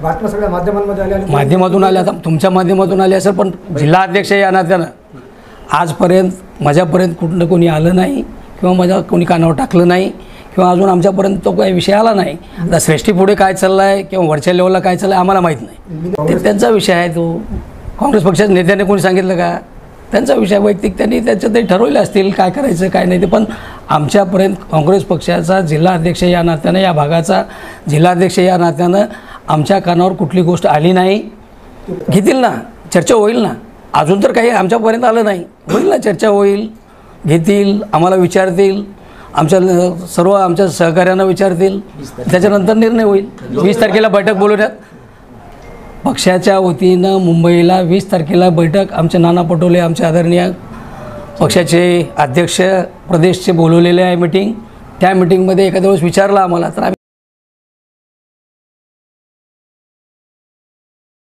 बातम्या सगळ्या माध्यमांमध्ये आल्या, माध्यमातून आल्या, आता तुमच्या माध्यमातून आले असेल, पण जिल्हा अध्यक्ष या नात्यानं आजपर्यंत माझ्यापर्यंत कुठलं कोणी आलं नाही किंवा माझ्या कोणी कानावर टाकलं नाही किंवा अजून आमच्यापर्यंत तो काही विषय आला नाही. आता श्रेष्ठी पुढे काय चाललं आहे किंवा वरच्या लेवलला काय चाललं आहे आम्हाला माहीत नाही, ते त्यांचा विषय आहे. तो काँग्रेस पक्षाच्या नेत्याने कोणी सांगितलं का? त्यांचा विषय वैयक्तिक, त्यांनी त्याचं ते ठरवले असतील काय करायचं काय नाही ते. पण आमच्यापर्यंत काँग्रेस पक्षाचा जिल्हा अध्यक्ष या नात्यानं, या भागाचा जिल्हा अध्यक्ष या नात्यानं आमच्या कानावर कुठली गोष्ट आली नाही. घेतील ना, चर्चा होईल ना. अजून तर काही आमच्यापर्यंत आलं नाही, होईल ना, चर्चा होईल, घेतील, आम्हाला विचारतील, आमच्या सर्व आमच्या सहकार्यांना विचारतील, त्याच्यानंतर निर्णय होईल. 20 तारखेला बैठक बोलवण्यात पक्षाच्या वतीनं मुंबईला 20 तारखेला बैठक आमचे नाना पटोले, आमचे आदरणीय पक्षाचे अध्यक्ष प्रदेशचे बोलवलेले आहे मीटिंग. त्या मीटिंगमध्ये एखाद्या वेळेस विचारलं आम्हाला तर आम्ही